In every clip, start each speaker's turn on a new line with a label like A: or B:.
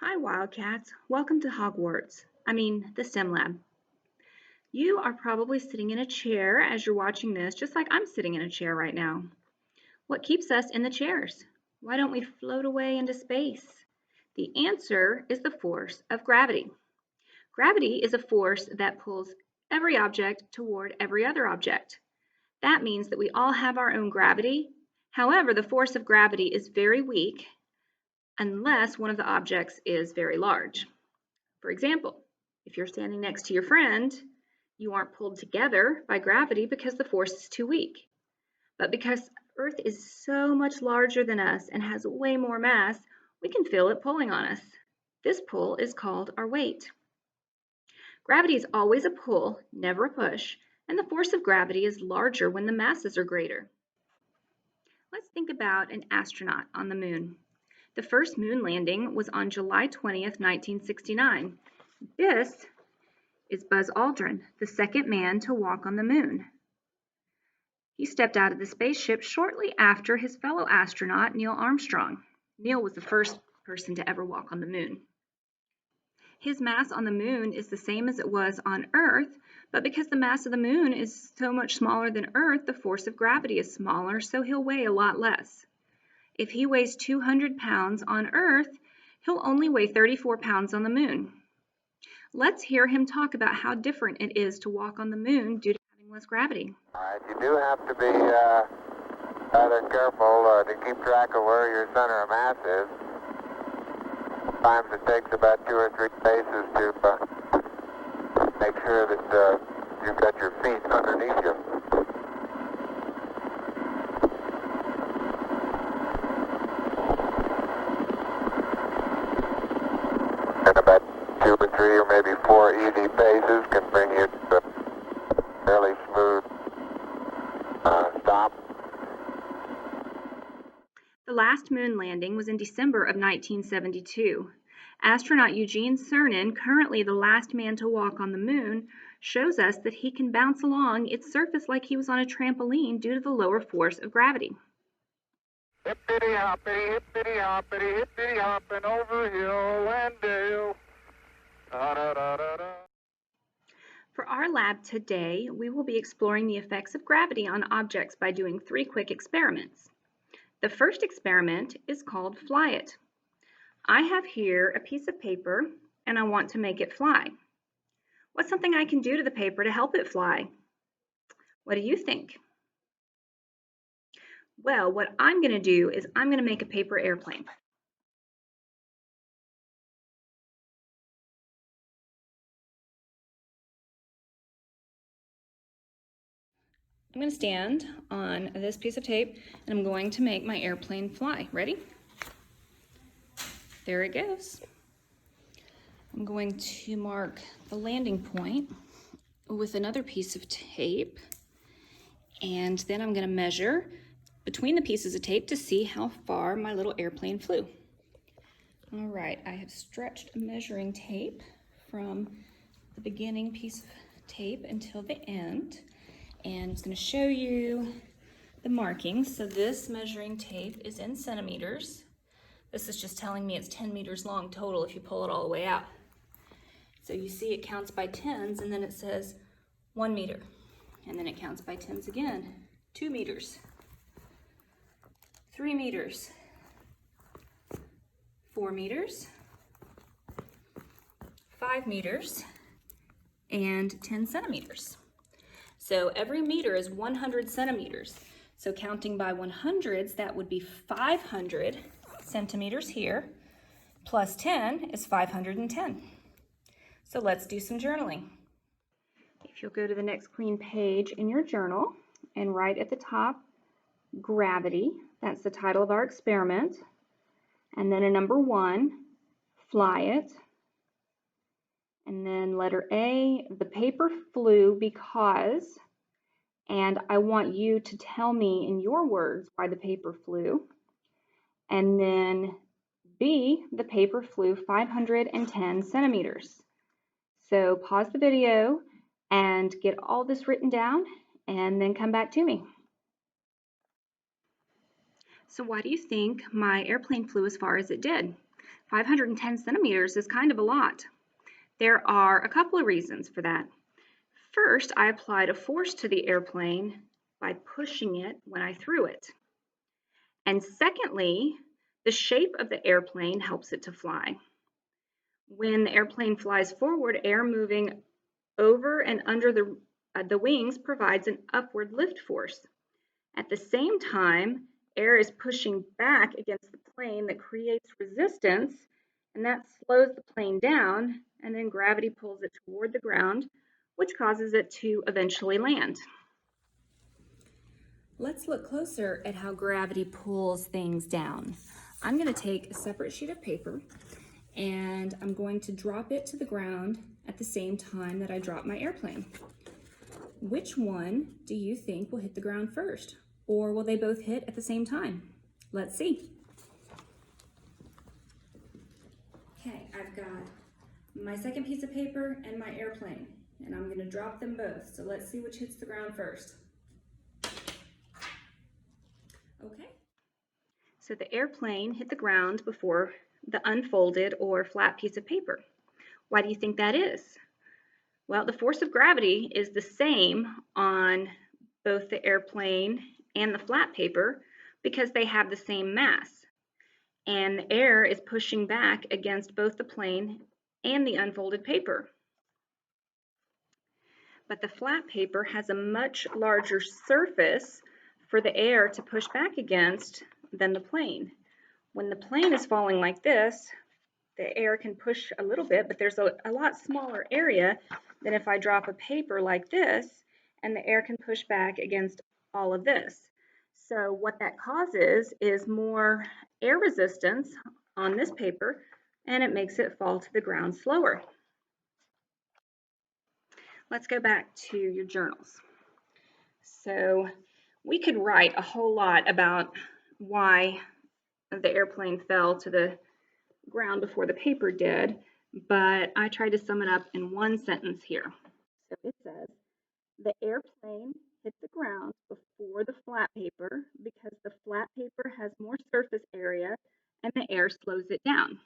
A: Hi, Wildcats. Welcome to Hogwarts. The STEM Lab. You are probably sitting in a chair as you're watching this, just like I'm sitting in a chair right now. What keeps us in the chairs? Why don't we float away into space? The answer is the force of gravity. Gravity is a force that pulls every object toward every other object. That means that we all have our own gravity. However, the force of gravity is very weak unless one of the objects is very large. For example, if you're standing next to your friend, you aren't pulled together by gravity because the force is too weak. But because Earth is so much larger than us and has way more mass, we can feel it pulling on us. This pull is called our weight. Gravity is always a pull, never a push, and the force of gravity is larger when the masses are greater. Let's think about an astronaut on the moon. The first moon landing was on July 20th, 1969. This is Buzz Aldrin, the second man to walk on the moon. He stepped out of the spaceship shortly after his fellow astronaut, Neil Armstrong. Neil was the first person to ever walk on the moon. His mass on the moon is the same as it was on Earth, but because the mass of the moon is so much smaller than Earth, the force of gravity is smaller, so he'll weigh a lot less. If he weighs 200 pounds on Earth, he'll only weigh 34 pounds on the moon. Let's hear him talk about how different it is to walk on the moon due to having less gravity.
B: All right, you do have to be rather careful to keep track of where your center of mass is. Sometimes it takes about 2 or 3 paces to make sure that you've got your feet underneath you. And about 2 or 3 or maybe 4 easy paces can bring you to a fairly smooth stop.
A: The last moon landing was in December of 1972. Astronaut Eugene Cernan, currently the last man to walk on the moon, shows us that he can bounce along its surface like he was on a trampoline due to the lower force of gravity.
B: Hippity-hoppity, hippity-hoppity, hippity-hopping over hill and dale. Da-da-da-da-da.
A: For our lab today, we will be exploring the effects of gravity on objects by doing 3 quick experiments. The first experiment is called Fly It. I have here a piece of paper and I want to make it fly. What's something I can do to the paper to help it fly? What do you think? Well, what I'm going to do is I'm going to make a paper airplane. I'm going to stand on this piece of tape and I'm going to make my airplane fly. Ready? There it goes. I'm going to mark the landing point with another piece of tape, and then I'm going to measure between the pieces of tape to see how far my little airplane flew. All right, I have stretched a measuring tape from the beginning piece of tape until the end, and it's going to show you the markings. So this measuring tape is in centimeters. This is just telling me it's 10 meters long total if you pull it all the way out. So you see it counts by tens, and then it says 1 meter. And then it counts by tens again. 2 meters, 3 meters, 4 meters, 5 meters, and 10 centimeters. So every meter is 100 centimeters. So counting by 100s, that would be 500 centimeters here, plus 10 is 510. So let's do some journaling. If you'll go to the next clean page in your journal and write at the top, gravity, that's the title of our experiment, and then a number 1, fly it, and then letter A, the paper flew because, and I want you to tell me in your words why the paper flew, and then B, the paper flew 510 centimeters. So pause the video and get all this written down and then come back to me. So why do you think my airplane flew as far as it did? 510 centimeters is kind of a lot. There are a couple of reasons for that. First, I applied a force to the airplane by pushing it when I threw it. And secondly, the shape of the airplane helps it to fly. When the airplane flies forward, air moving over and under the wings provides an upward lift force. At the same time, air is pushing back against the plane that creates resistance, and that slows the plane down, and then gravity pulls it toward the ground, which causes it to eventually land. Let's look closer at how gravity pulls things down. I'm going to take a separate sheet of paper and I'm going to drop it to the ground at the same time that I drop my airplane. Which one do you think will hit the ground first? Or will they both hit at the same time? Let's see. Okay, I've got my second piece of paper and my airplane, and I'm going to drop them both. So let's see which hits the ground first. Okay. So the airplane hit the ground before the unfolded or flat piece of paper. Why do you think that is? Well, the force of gravity is the same on both the airplane and the flat paper because they have the same mass. And the air is pushing back against both the plane and the unfolded paper. But the flat paper has a much larger surface for the air to push back against than the plane. When the plane is falling like this, the air can push a little bit, but there's a lot smaller area than if I drop a paper like this, and the air can push back against all of this. So what that causes is more air resistance on this paper, and it makes it fall to the ground slower. Let's go back to your journals. So we could write a whole lot about why the airplane fell to the ground before the paper did, but I tried to sum it up in one sentence here. So it says, the airplane hit the ground before the flat paper because the flat paper has more surface area and the air slows it down.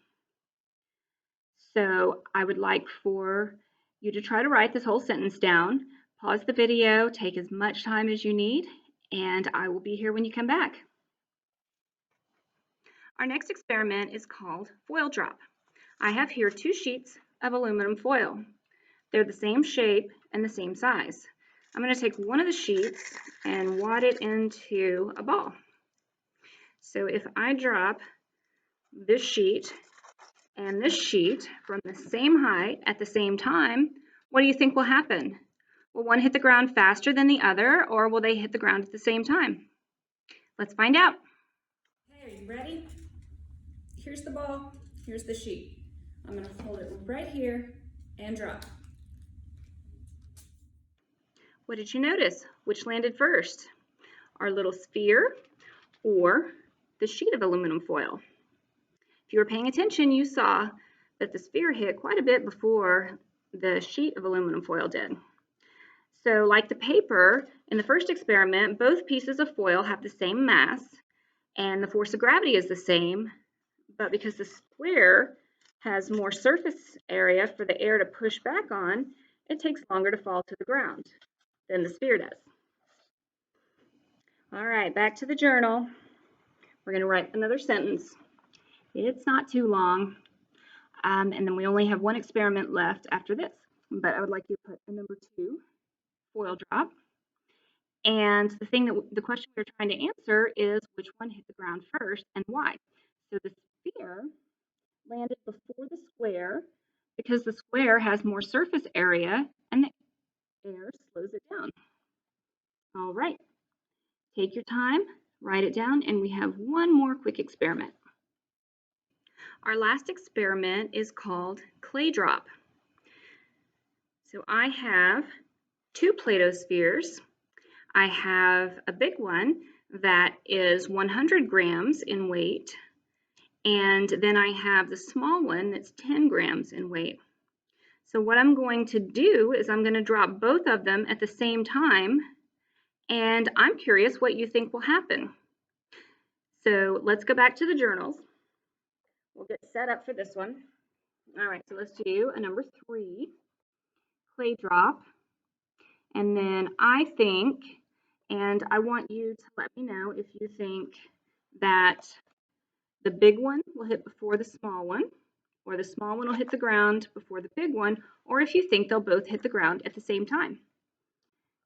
A: So I would like for you to try to write this whole sentence down, pause the video, take as much time as you need, and I will be here when you come back. Our next experiment is called foil drop. I have here 2 sheets of aluminum foil. They're the same shape and the same size. I'm going to take one of the sheets and wad it into a ball. So if I drop this sheet and this sheet from the same height at the same time, what do you think will happen? Will one hit the ground faster than the other, or will they hit the ground at the same time? Let's find out. Okay, are you ready? Here's the ball, here's the sheet. I'm going to hold it right here and drop. What did you notice? Which landed first? Our little sphere or the sheet of aluminum foil? If you were paying attention, you saw that the sphere hit quite a bit before the sheet of aluminum foil did. So like the paper, in the first experiment, both pieces of foil have the same mass and the force of gravity is the same, but because the square has more surface area for the air to push back on, it takes longer to fall to the ground than the sphere does. All right, back to the journal. We're going to write another sentence. It's not too long, and then we only have one experiment left after this, but I would like you to put a number 2, foil drop. And the question we're trying to answer is which one hit the ground first and why. So the sphere landed before the square because the square has more surface area and the air slows it down. All right, take your time, write it down, and we have one more quick experiment. Our last experiment is called clay drop. So I have 2 Play-Doh spheres. I have a big one that is 100 grams in weight, and then I have the small one that's 10 grams in weight. So what I'm going to do is I'm going to drop both of them at the same time, and I'm curious what you think will happen. So let's go back to the journals. We'll get it set up for this one. All right, so let's do a number 3, clay drop. And then I think, and I want you to let me know if you think that the big one will hit before the small one, or the small one will hit the ground before the big one, or if you think they'll both hit the ground at the same time.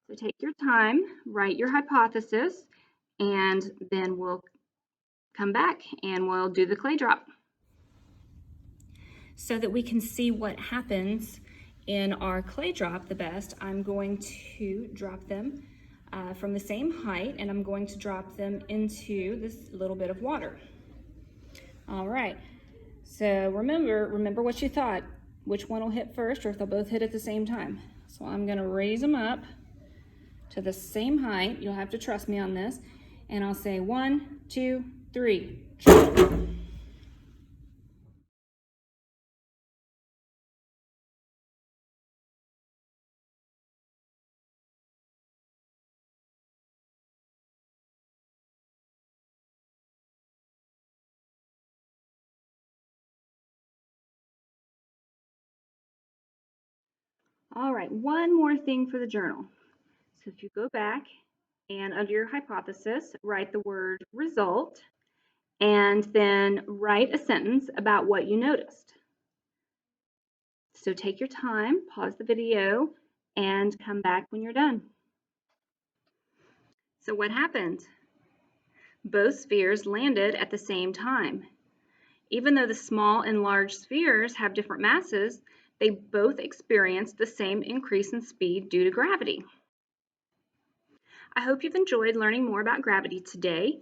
A: So take your time, write your hypothesis, and then we'll come back and we'll do the clay drop. So that we can see what happens in our clay drop the best, I'm going to drop them from the same height, and I'm going to drop them into this little bit of water. All right, so remember what you thought, which one will hit first, or if they'll both hit at the same time. So I'm gonna raise them up to the same height. You'll have to trust me on this. And I'll say 1, 2, 3. All right, one more thing for the journal. So if you go back and under your hypothesis, write the word result, and then write a sentence about what you noticed. So take your time, pause the video, and come back when you're done. So what happened? Both spheres landed at the same time. Even though the small and large spheres have different masses, they both experienced the same increase in speed due to gravity. I hope you've enjoyed learning more about gravity today.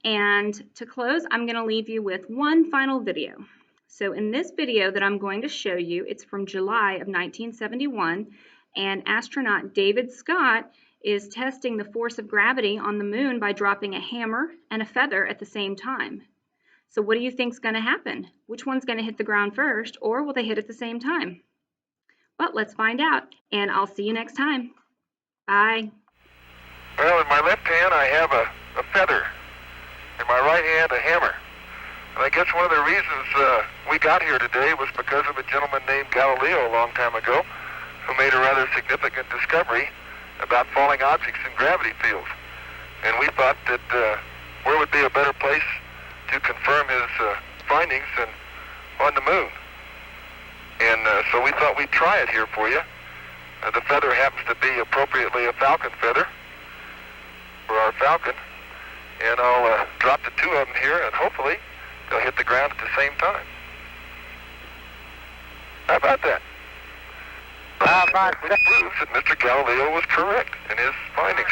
A: And to close, I'm going to leave you with one final video. So in this video that I'm going to show you, it's from July of 1971, and astronaut David Scott is testing the force of gravity on the moon by dropping a hammer and a feather at the same time. So what do you think is going to happen? Which one's going to hit the ground first, or will they hit at the same time? Well, let's find out, and I'll see you next time. Bye.
C: Well, in my left hand I have a feather. In my right hand a hammer. And I guess one of the reasons we got here today was because of a gentleman named Galileo a long time ago who made a rather significant discovery about falling objects in gravity fields. And we thought that where would be a better place to confirm his findings than on the moon. And so we thought we'd try it here for you. The feather happens to be appropriately a falcon feather for our falcon. And I'll drop the two of them here, and hopefully they'll hit the ground at the same time. How about that? Which proves that Mr. Galileo was correct in his findings.